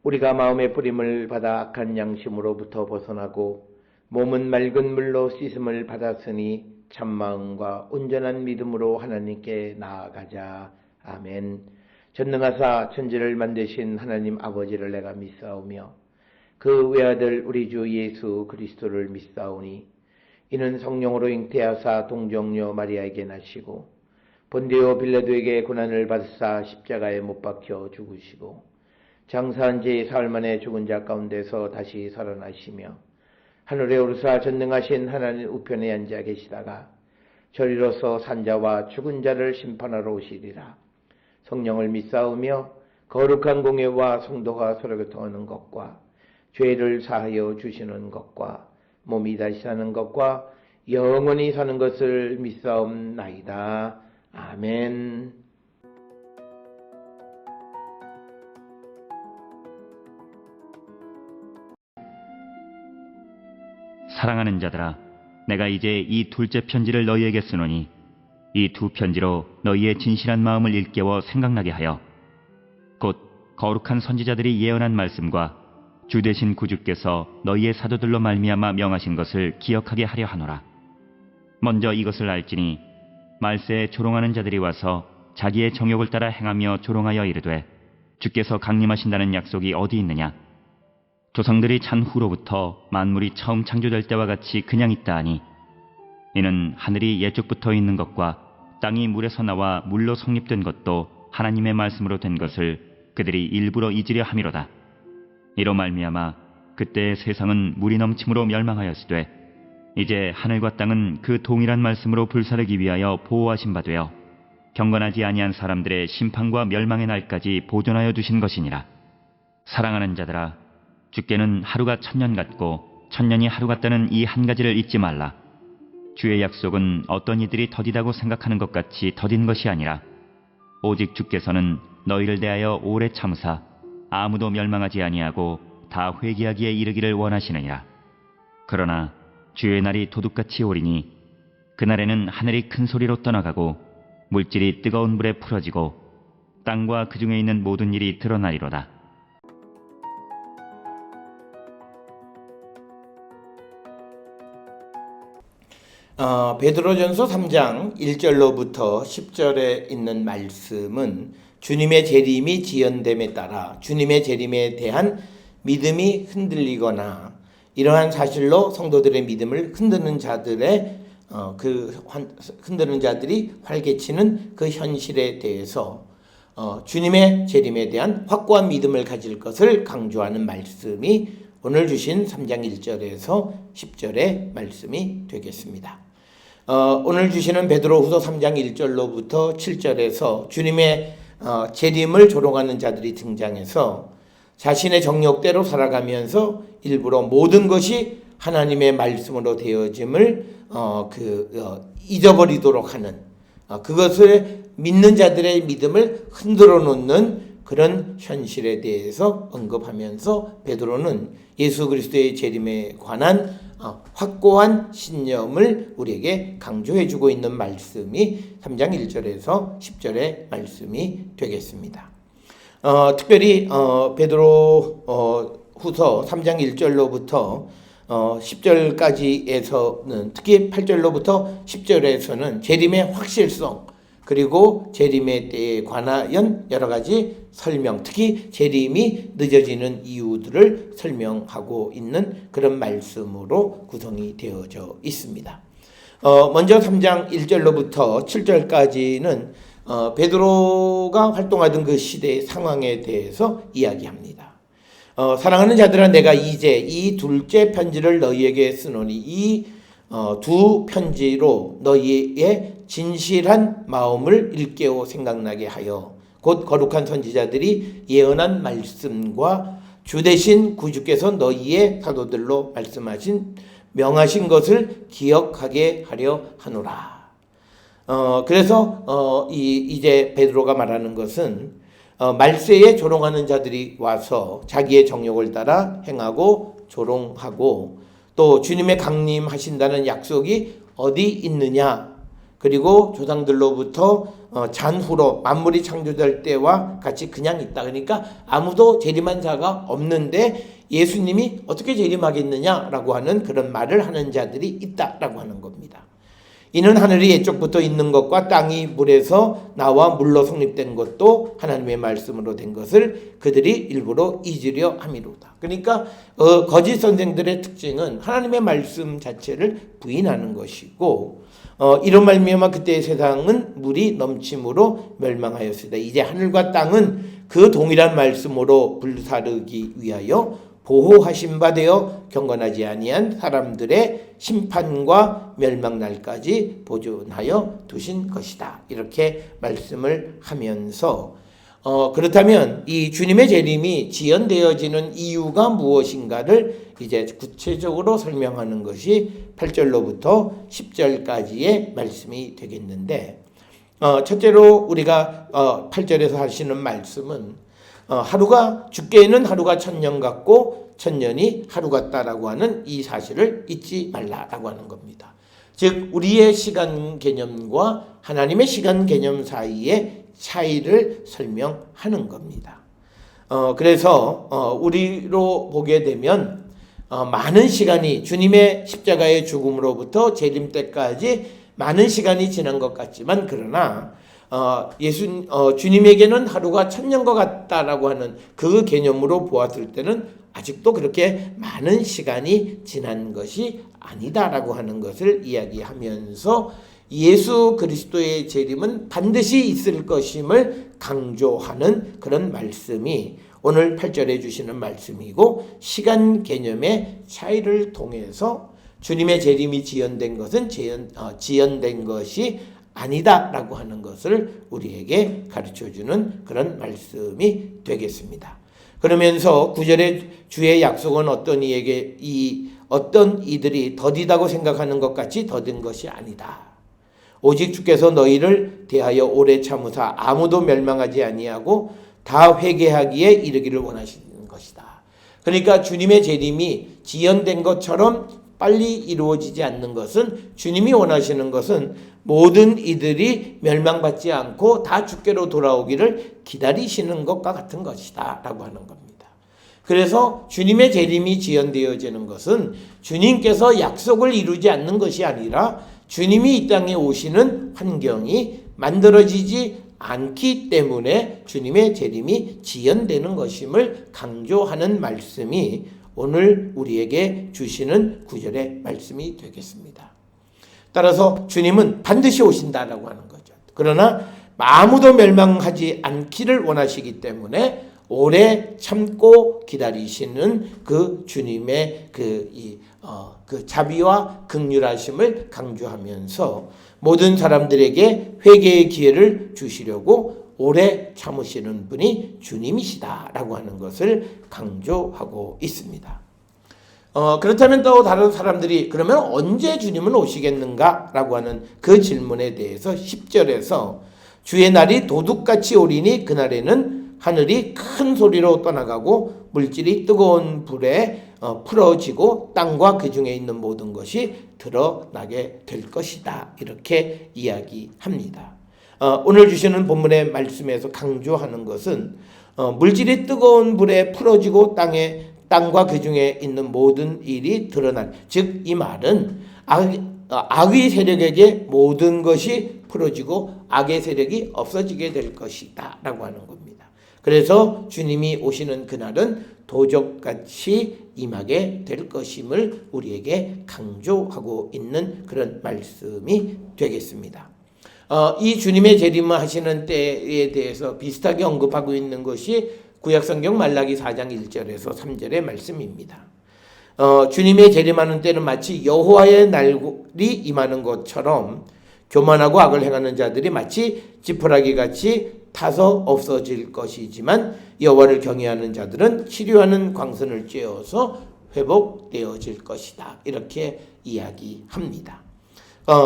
우리가 마음의 뿌림을 받아 악한 양심으로부터 벗어나고 몸은 맑은 물로 씻음을 받았으니 참마음과 온전한 믿음으로 하나님께 나아가자. 아멘. 전능하사 천지를 만드신 하나님 아버지를 내가 믿사오며 그 외아들 우리 주 예수 그리스도를 믿사오니 이는 성령으로 잉태하사 동정녀 마리아에게 나시고 본디오 빌라도에게 고난을 받으사 십자가에 못 박혀 죽으시고 장사한 지 사흘 만에 죽은 자 가운데서 다시 살아나시며 하늘에 오르사 전능하신 하나님 우편에 앉아 계시다가 저리로서 산자와 죽은 자를 심판하러 오시리라. 성령을 믿사오며 거룩한 공예와 성도가 서로 교통하는 것과 죄를 사하여 주시는 것과 몸이 다시 사는 것과 영원히 사는 것을 믿사옵나이다. 아멘. 사랑하는 자들아, 내가 이제 이 둘째 편지를 너희에게 쓰노니 이 두 편지로 너희의 진실한 마음을 일깨워 생각나게 하여 곧 거룩한 선지자들이 예언한 말씀과 주 되신 구주께서 너희의 사도들로 말미암아 명하신 것을 기억하게 하려 하노라. 먼저 이것을 알지니 말세에 조롱하는 자들이 와서 자기의 정욕을 따라 행하며 조롱하여 이르되 주께서 강림하신다는 약속이 어디 있느냐? 조상들이 찬 후로부터 만물이 처음 창조될 때와 같이 그냥 있다 하니 이는 하늘이 예적부터 있는 것과 땅이 물에서 나와 물로 성립된 것도 하나님의 말씀으로 된 것을 그들이 일부러 잊으려 함이로다. 이로 말미암아 그때의 세상은 물이 넘침으로 멸망하였으되 이제 하늘과 땅은 그 동일한 말씀으로 불사르기 위하여 보호하신 바 되어 경건하지 아니한 사람들의 심판과 멸망의 날까지 보존하여 두신 것이니라. 사랑하는 자들아, 주께는 하루가 천년 같고 천년이 하루 같다는 이 한 가지를 잊지 말라. 주의 약속은 어떤 이들이 더디다고 생각하는 것 같이 더딘 것이 아니라 오직 주께서는 너희를 대하여 오래 참으사 아무도 멸망하지 아니하고 다 회개하기에 이르기를 원하시느니라. 그러나 주의 날이 도둑같이 오리니 그날에는 하늘이 큰 소리로 떠나가고 물질이 뜨거운 불에 풀어지고 땅과 그 중에 있는 모든 일이 드러나리로다. 베드로전서 3장 1절로부터 10절에 있는 말씀은 주님의 재림이 지연됨에 따라 주님의 재림에 대한 믿음이 흔들리거나 이러한 사실로 성도들의 믿음을 흔드는 자들의 흔드는 자들이 활개치는 그 현실에 대해서 주님의 재림에 대한 확고한 믿음을 가질 것을 강조하는 말씀이 오늘 주신 3장 1절에서 10절의 말씀이 되겠습니다. 오늘 주시는 베드로후서 3장 1절로부터 7절에서 주님의 재림을 조롱하는 자들이 등장해서 자신의 정욕대로 살아가면서 일부러 모든 것이 하나님의 말씀으로 되어짐을 잊어버리도록 하는 그것을 믿는 자들의 믿음을 흔들어 놓는 그런 현실에 대해서 언급하면서 베드로는 예수 그리스도의 재림에 관한 확고한 신념을 우리에게 강조해주고 있는 말씀이 3장 1절에서 10절의 말씀이 되겠습니다. 특별히 베드로 후서 3장 1절로부터 10절까지에서는 특히 8절로부터 10절에서는 재림의 확실성 그리고 재림에 대해 관하여 여러 가지 설명, 특히 재림이 늦어지는 이유들을 설명하고 있는 그런 말씀으로 구성이 되어져 있습니다. 먼저 3장 1절로부터 7절까지는 베드로가 활동하던 그 시대의 상황에 대해서 이야기합니다. 사랑하는 자들아, 내가 이제 이 둘째 편지를 너희에게 쓰노니 이 두 편지로 너희의 진실한 마음을 일깨워 생각나게 하여 곧 거룩한 선지자들이 예언한 말씀과 주 되신 구주께서 너희의 사도들로 말씀하신 명하신 것을 기억하게 하려 하노라. 그래서 이제 베드로가 말하는 것은 말세에 조롱하는 자들이 와서 자기의 정욕을 따라 행하고 조롱하고 또 주님의 강림하신다는 약속이 어디 있느냐, 그리고 조상들로부터 잔후로 만물이 창조될 때와 같이 그냥 있다. 그러니까 아무도 재림한 자가 없는데 예수님이 어떻게 재림하겠느냐라고 하는 그런 말을 하는 자들이 있다라고 하는 겁니다. 이는 하늘이 예쪽부터 있는 것과 땅이 물에서 나와 물로 성립된 것도 하나님의 말씀으로 된 것을 그들이 일부러 잊으려 함이로다. 그러니까 거짓 선생들의 특징은 하나님의 말씀 자체를 부인하는 것이고, 이런 말미암아 그때의 세상은 물이 넘침으로 멸망하였으다. 이제 하늘과 땅은 그 동일한 말씀으로 불사르기 위하여 보호하신 바 되어 경건하지 아니한 사람들의 심판과 멸망날까지 보존하여 두신 것이다. 이렇게 말씀을 하면서 그렇다면 이 주님의 재림이 지연되어지는 이유가 무엇인가를 이제 구체적으로 설명하는 것이 8절로부터 10절까지의 말씀이 되겠는데, 첫째로 우리가 8절에서 하시는 말씀은 죽게에는 하루가 1000년 같고 1000년이 하루 같다라고 하는 이 사실을 잊지 말라라고 하는 겁니다. 즉 우리의 시간 개념과 하나님의 시간 개념 사이의 차이를 설명하는 겁니다. 그래서 우리로 보게 되면 많은 시간이 주님의 십자가의 죽음으로부터 재림 때까지 많은 시간이 지난 것 같지만, 그러나 주님에게는 하루가 1000년과 같다라고 하는 그 개념으로 보았을 때는 아직도 그렇게 많은 시간이 지난 것이 아니다라고 하는 것을 이야기하면서 예수 그리스도의 재림은 반드시 있을 것임을 강조하는 그런 말씀이 오늘 8절에 주시는 말씀이고, 시간 개념의 차이를 통해서 주님의 재림이 지연된 것은 지연된 것이 아니다라고 하는 것을 우리에게 가르쳐주는 그런 말씀이 되겠습니다. 그러면서 9절에 주의 약속은 어떤 이들이 더디다고 생각하는 것 같이 더딘 것이 아니다. 오직 주께서 너희를 대하여 오래 참으사 아무도 멸망하지 아니하고 다 회개하기에 이르기를 원하시는 것이다. 그러니까 주님의 재림이 지연된 것처럼 빨리 이루어지지 않는 것은, 주님이 원하시는 것은 모든 이들이 멸망받지 않고 다 주께로 돌아오기를 기다리시는 것과 같은 것이다 라고 하는 겁니다. 그래서 주님의 재림이 지연되어지는 것은 주님께서 약속을 이루지 않는 것이 아니라 주님이 이 땅에 오시는 환경이 만들어지지 않기 때문에 주님의 재림이 지연되는 것임을 강조하는 말씀이 오늘 우리에게 주시는 9절의 말씀이 되겠습니다. 따라서 주님은 반드시 오신다라고 하는 거죠. 그러나 아무도 멸망하지 않기를 원하시기 때문에 오래 참고 기다리시는 그 주님의 그 자비와 긍휼하심을 강조하면서 모든 사람들에게 회개의 기회를 주시려고 오래 참으시는 분이 주님이시다라고 하는 것을 강조하고 있습니다. 그렇다면 또 다른 사람들이 그러면 언제 주님은 오시겠는가라고 하는 그 질문에 대해서 10절에서 주의 날이 도둑같이 오리니 그날에는 하늘이 큰 소리로 떠나가고 물질이 뜨거운 불에 풀어지고 땅과 그 중에 있는 모든 것이 드러나게 될 것이다. 이렇게 이야기합니다. 오늘 주시는 본문의 말씀에서 강조하는 것은 물질이 뜨거운 불에 풀어지고 땅과 그 중에 있는 모든 일이 드러날, 즉 이 말은 악의 세력에게 모든 것이 풀어지고 악의 세력이 없어지게 될 것이다 라고 하는 겁니다. 그래서 주님이 오시는 그날은 도적같이 임하게 될 것임을 우리에게 강조하고 있는 그런 말씀이 되겠습니다. 이 주님의 재림을 하시는 때에 대해서 비슷하게 언급하고 있는 것이 구약성경 말라기 4장 1절에서 3절의 말씀입니다. 주님의 재림하는 때는 마치 여호와의 날이 임하는 것처럼 교만하고 악을 행하는 자들이 마치 지푸라기같이 타서 없어질 것이지만 여호와를 경외하는 자들은 치료하는 광선을 쬐어서 회복되어질 것이다. 이렇게 이야기합니다.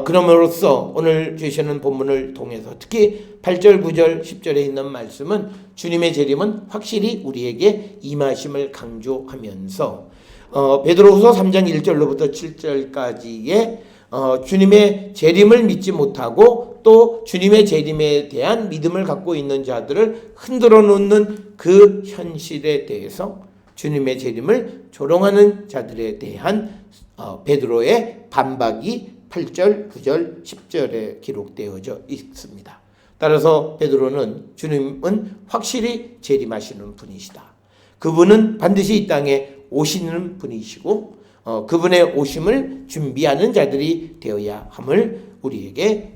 그럼으로써 오늘 주시는 본문을 통해서 특히 8절, 9절, 10절에 있는 말씀은 주님의 재림은 확실히 우리에게 임하심을 강조하면서 베드로후서 3장 1절로부터 7절까지의 주님의 재림을 믿지 못하고 또 주님의 재림에 대한 믿음을 갖고 있는 자들을 흔들어 놓는 그 현실에 대해서 주님의 재림을 조롱하는 자들에 대한 베드로의 반박이 8절, 9절, 10절에 기록되어져 있습니다. 따라서 베드로는 주님은 확실히 재림하시는 분이시다. 그분은 반드시 이 땅에 오시는 분이시고 그분의 오심을 준비하는 자들이 되어야 함을 우리에게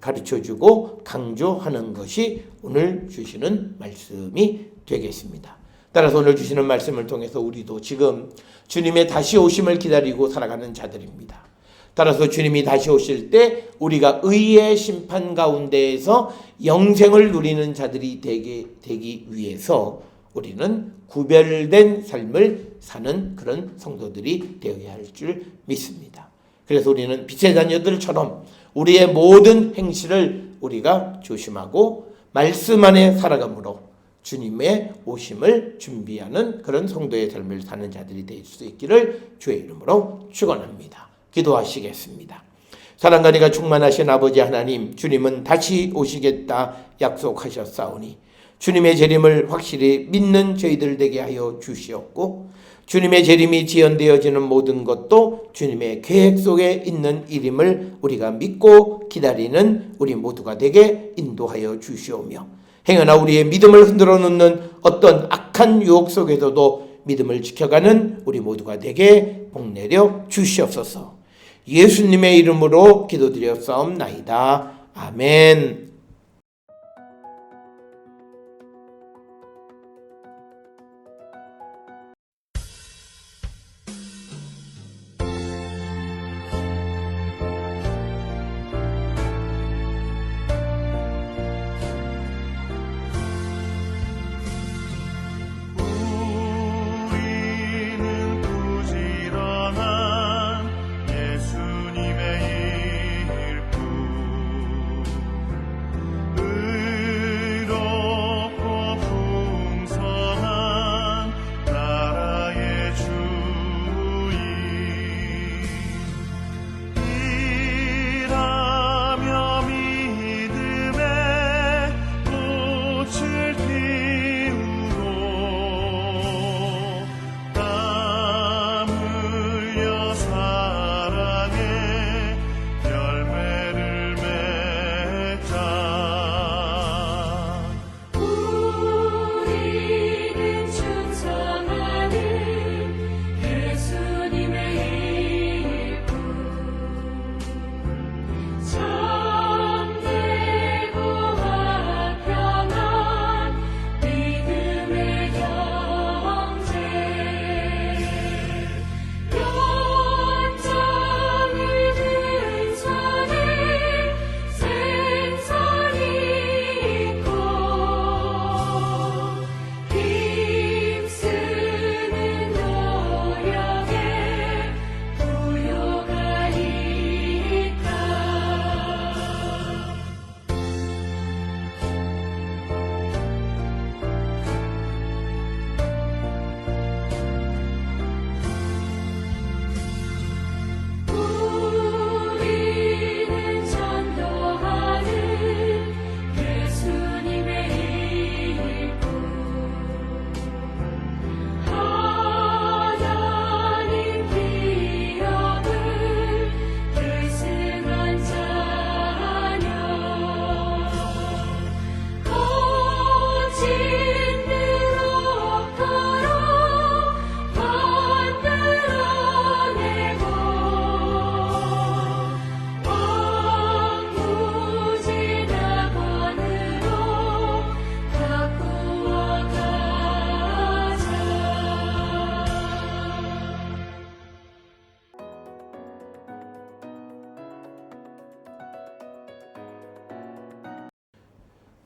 가르쳐주고 강조하는 것이 오늘 주시는 말씀이 되겠습니다. 따라서 오늘 주시는 말씀을 통해서 우리도 지금 주님의 다시 오심을 기다리고 살아가는 자들입니다. 따라서 주님이 다시 오실 때 우리가 의의 심판 가운데에서 영생을 누리는 자들이 되기 위해서 우리는 구별된 삶을 사는 그런 성도들이 되어야 할 줄 믿습니다. 그래서 우리는 빛의 자녀들처럼 우리의 모든 행실을 우리가 조심하고 말씀 안에 살아감으로 주님의 오심을 준비하는 그런 성도의 삶을 사는 자들이 될 수 있기를 주의 이름으로 축원합니다. 기도하시겠습니다. 사랑과 은혜가 충만하신 아버지 하나님, 주님은 다시 오시겠다 약속하셨사오니 주님의 재림을 확실히 믿는 저희들 되게 하여 주시옵고 주님의 재림이 지연되어지는 모든 것도 주님의 계획 속에 있는 일임을 우리가 믿고 기다리는 우리 모두가 되게 인도하여 주시오며 행여나 우리의 믿음을 흔들어 놓는 어떤 악한 유혹 속에서도 믿음을 지켜가는 우리 모두가 되게 복내려 주시옵소서. 예수님의 이름으로 기도드렸사옵나이다. 아멘.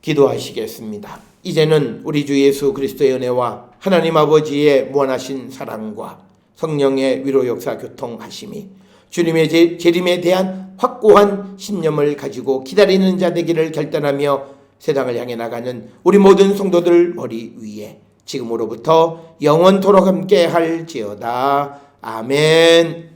기도하시겠습니다. 이제는 우리 주 예수 그리스도의 은혜와 하나님 아버지의 무한하신 사랑과 성령의 위로 역사 교통하심이 주님의 재림에 대한 확고한 신념을 가지고 기다리는 자 되기를 결단하며 세상을 향해 나가는 우리 모든 성도들 머리 위에 지금으로부터 영원토록 함께 할지어다. 아멘.